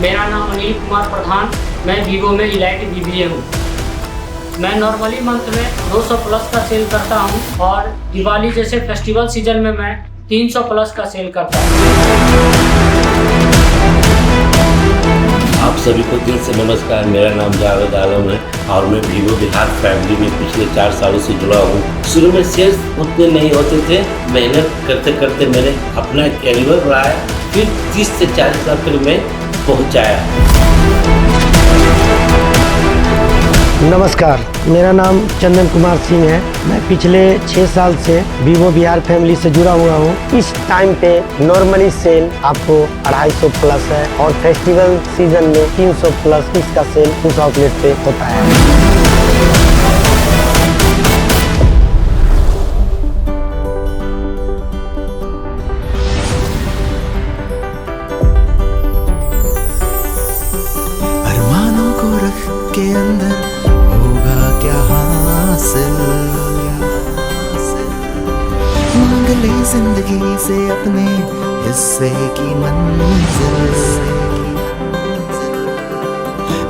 मेरा नाम अनिल कुमार प्रधान, मैं वीवो में इलाइट बीबीए हूँ। मैं नॉर्मली मंथ में 200 प्लस का सेल करता हूँ और दिवाली जैसे फेस्टिवल सीजन में मैं 300 प्लस का सेल करता हूँ। आप सभी को दिल से नमस्कार। मेरा नाम जावेद आलम है और मैं वीवो बिहार फैमिली में पिछले 4 सालों से जुड़ा हूँ। शुरू में सेल्स उतने नहीं होते थे, मेहनत करते करते मैंने अपना कैरियर बढ़ाया, फिर 30 से 40 लाख तक मैं पहुँचाया। नमस्कार, मेरा नाम चंदन कुमार सिंह है। मैं पिछले 6 साल से वीवो बिहार फैमिली से जुड़ा हुआ हूँ। इस टाइम पे नॉर्मली सेल आपको 250 प्लस है और फेस्टिवल सीजन में 300 प्लस इसका सेल उस आउटलेट पे होता है। अरमानों को रख के अंदर होगा क्या हासिल, मांग ले जिंदगी से अपने हिस्से की मंजिल।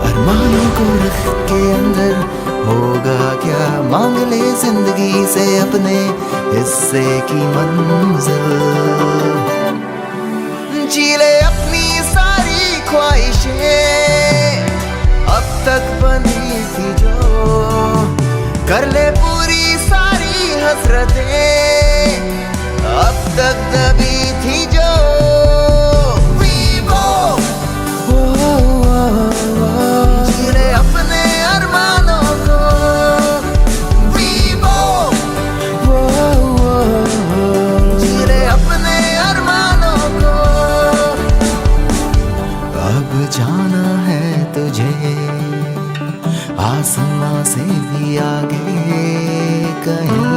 अरमानों को रख के अंदर होगा क्या, मांग ले जिंदगी से अपने हिस्से की मंजिल। जी ले अपनी सारी ख्वाहिशें अब तक बंधी थी जो, कर ले पूरी सारी हसरतें अब तक दबी थी जो। वीवो जी ले अपने अरमानों को, वीवो जी ले अपने अरमानों को। अब जाना है तुझे आसमां से भी आगे कहीं।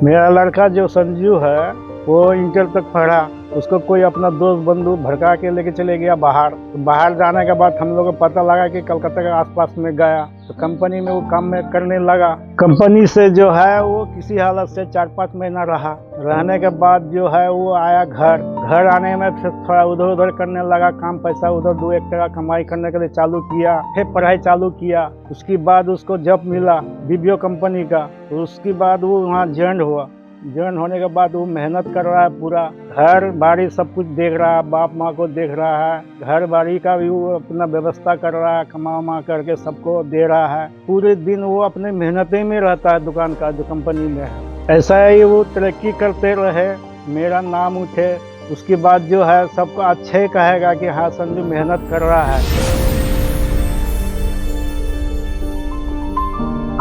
मेरा लड़का जो संजू है वो इंटर तक पढ़ा। उसको कोई अपना दोस्त बंधु भड़का के लेके चले गया बाहर जाने के बाद हम लोगों को पता लगा कि कलकत्ता के आसपास में गया तो कंपनी में वो काम में करने लगा। कंपनी से जो है वो किसी हालत से 4-5 महीना रहने के बाद जो है वो आया घर आने में फिर थोड़ा उधर उधर करने लगा काम, पैसा उधर 2-1 टका कमाई करने के लिए चालू किया, फिर पढ़ाई चालू किया। उसके बाद उसको जॉब मिला वीवो कंपनी का, तो उसके बाद वो वहाँ ज्वाइन हुआ। ज्वाइन होने के बाद वो मेहनत कर रहा है, पूरा घर बाड़ी सब कुछ देख रहा है, बाप माँ को देख रहा है, घर बाड़ी का भी वो अपना व्यवस्था कर रहा है, कमा करके सबको दे रहा है। पूरे दिन वो अपने मेहनत में रहता है दुकान का जो कंपनी में है। ऐसा ही वो तरक्की करते रहे, मेरा नाम उठे, उसके बाद जो है सबको अच्छे कहेगा कि हाँ संजू मेहनत कर रहा है।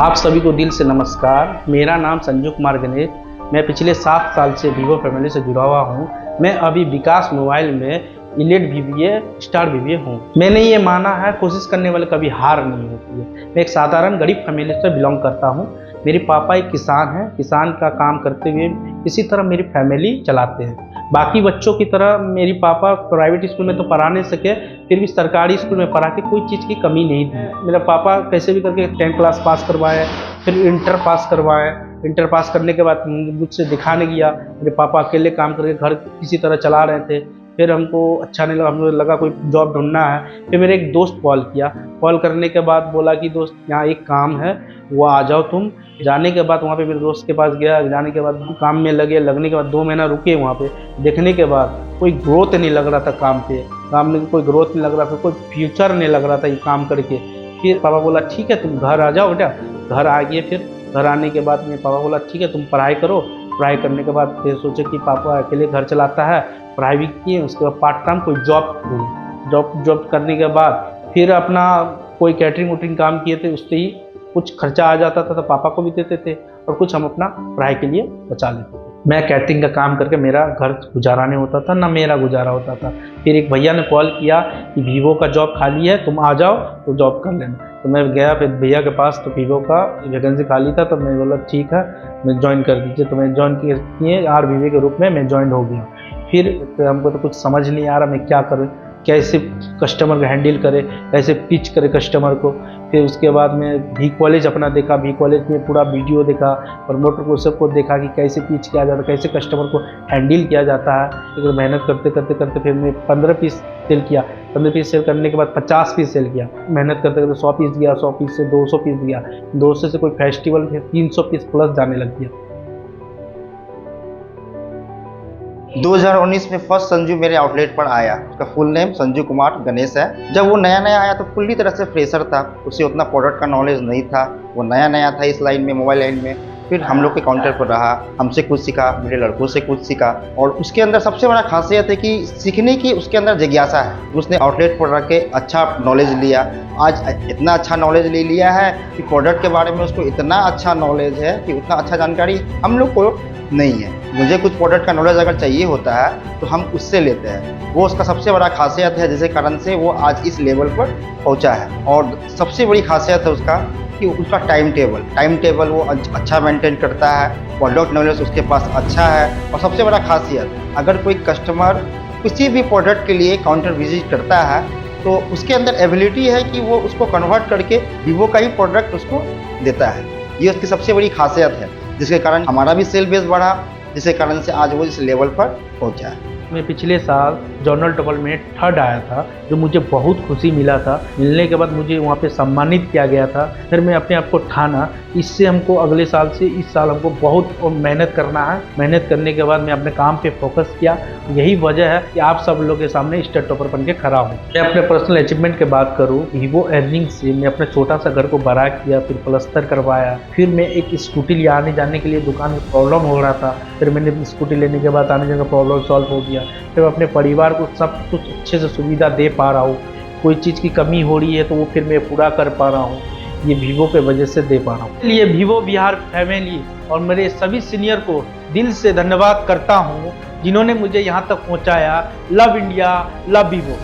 आप सभी को दिल से नमस्कार। मेरा नाम संजू कुमार गणेश, मैं पिछले 7 साल से वीवो फैमिली से जुड़ा हुआ हूँ। मैं अभी विकास मोबाइल में इलेट बीबीए स्टार बीबीए हूँ। मैंने ये माना है कोशिश करने वाले कभी हार नहीं होती है। मैं एक साधारण गरीब फैमिली से बिलोंग करता हूँ। मेरे पापा एक किसान हैं, किसान का काम करते हुए इसी तरह मेरी फैमिली चलाते हैं। बाकी बच्चों की तरह मेरे पापा प्राइवेट स्कूल में तो पढ़ा नहीं सके, फिर भी सरकारी स्कूल में पढ़ा के कोई चीज़ की कमी नहीं थी। मेरा पापा कैसे भी करके 10 क्लास पास करवाए, फिर इंटर पास करवाए। इंटर पास करने के बाद मुझसे दिखाने गया, मेरे पापा अकेले काम करके घर किसी तरह चला रहे थे। फिर हमको अच्छा नहीं लगा, हमको लगा कोई जॉब ढूंढना है। फिर मेरे एक दोस्त कॉल किया, कॉल करने के बाद बोला कि दोस्त यहाँ एक काम है, वो आ जाओ तुम। जाने के बाद वहाँ पे मेरे दोस्त के पास गया, जाने के बाद काम में लगने के बाद 2 महीना रुके वहाँ पे। देखने के बाद कोई ग्रोथ नहीं लग रहा था काम में कोई ग्रोथ नहीं लग रहा था, कोई फ्यूचर नहीं लग रहा था ये काम करके। फिर पापा बोला ठीक है तुम घर आ जाओ बेटा। घर आ गए। फिर घर आने के बाद मेरे पापा बोला ठीक है तुम पढ़ाई करो। पढ़ाई करने के बाद फिर सोचे कि पापा अकेले घर चलाता है, पढ़ाई भी किए, उसके बाद पार्ट टाइम कोई जॉब करने के बाद फिर अपना कोई कैटरिंग काम किए थे, उससे ही कुछ खर्चा आ जाता था तो पापा को भी देते थे और कुछ हम अपना पढ़ाई के लिए बचा लेते थे। मैं कैटरिंग का काम करके मेरा घर गुजारा नहीं होता था, ना मेरा गुजारा होता था। फिर एक भैया ने कॉल किया कि वीवो का जॉब खाली है, तुम आ जाओ तो जॉब कर लेना। तो मैं गया फिर भैया के पास, तो वीवो का वैकेंसी खाली था, तो मैं बोला ठीक है मैं ज्वाइन कर दीजिए। तो मैं ज्वाइन किए RVV के रूप में मैं ज्वाइन हो गया। फिर हमको तो कुछ समझ नहीं आ रहा मैं क्या करूँ। कैसे कस्टमर को हैंडल करे, कैसे पिच करे कस्टमर को। फिर उसके बाद में भी कॉलेज अपना देखा, भी कॉलेज में पूरा वीडियो देखा, प्रमोटर को सबको देखा कि कैसे पिच किया जाता है, कैसे कस्टमर को हैंडल किया जाता है। फिर मेहनत करते करते करते फिर मैं 15 पीस सेल किया। 15 पीस सेल करने के बाद 50 पीस सेल किया। मेहनत करते करते 100 पीस दिया, 100 पीस से 200 पीस दिया, 200 से कोई फेस्टिवल फिर 300 पीस प्लस जाने लग गया। 2019 में फर्स्ट संजू मेरे आउटलेट पर आया। उसका फुल नेम संजू कुमार गणेश है। जब वो नया नया आया तो पूरी तरह से फ्रेशर था, उसे उतना प्रोडक्ट का नॉलेज नहीं था, वो नया नया था इस लाइन में, मोबाइल लाइन में। फिर हम लोग के काउंटर पर रहा, हमसे कुछ सीखा, मेरे लड़कों से कुछ सीखा। और उसके अंदर सबसे बड़ा खासियत है कि सीखने की उसके अंदर जिज्ञासा है। उसने आउटलेट पर रख के अच्छा नॉलेज लिया। आज इतना अच्छा नॉलेज ले लिया है कि प्रोडक्ट के बारे में उसको इतना अच्छा नॉलेज है कि उतना अच्छा जानकारी हम लोग को नहीं है। मुझे कुछ प्रोडक्ट का नॉलेज अगर चाहिए होता है तो हम उससे लेते हैं। वो उसका सबसे बड़ा खासियत है, जिसके कारण से वो आज इस लेवल पर पहुंचा है। और सबसे बड़ी खासियत है उसका कि उसका टाइम टेबल वो अच्छा मेंटेन करता है। प्रोडक्ट नॉलेज उसके पास अच्छा है। और सबसे बड़ा खासियत, अगर कोई कस्टमर किसी भी प्रोडक्ट के लिए काउंटर विजिट करता है तो उसके अंदर एबिलिटी है कि वो उसको कन्वर्ट करके वीवो का ही प्रोडक्ट उसको देता है। ये उसकी सबसे बड़ी खासियत है, जिसके कारण हमारा भी सेल बेस बढ़ा, जिसके कारण से आज वो इस लेवल पर पहुंचा है। मैं पिछले साल जर्नल टबल में 3rd आया था, जो मुझे बहुत खुशी मिला था। मिलने के बाद मुझे वहाँ पे सम्मानित किया गया था। फिर मैं अपने आप को ठाना, इससे हमको अगले साल से इस साल हमको बहुत और मेहनत करना है। मेहनत करने के बाद मैं अपने काम पे फोकस किया। यही वजह है कि आप सब लोगों के सामने स्टेट टॉपर बन के खड़ा हूँ। मैं अपने पर्सनल अचीवमेंट की बात करूँ, वीवो अर्निंग से मैं अपना छोटा सा घर को बड़ा किया, फिर प्लस्तर करवाया। फिर मैं एक स्कूटी ले आने जाने के लिए दुकान में प्रॉब्लम हो रहा था, फिर मैंने स्कूटी लेने के बाद आने जाने का प्रॉब्लम सॉल्व हो गया। फिर अपने परिवार को सब कुछ अच्छे से सुविधा दे पा रहा हूँ। कोई चीज़ की कमी हो रही है तो वो फिर मैं पूरा कर पा रहा हूँ। ये वीवो पे वजह से दे पा रहा हूँ। इसलिए वीवो बिहार फैमिली और मेरे सभी सीनियर को दिल से धन्यवाद करता हूँ, जिन्होंने मुझे यहाँ तक पहुँचाया। Love India, love Vivo.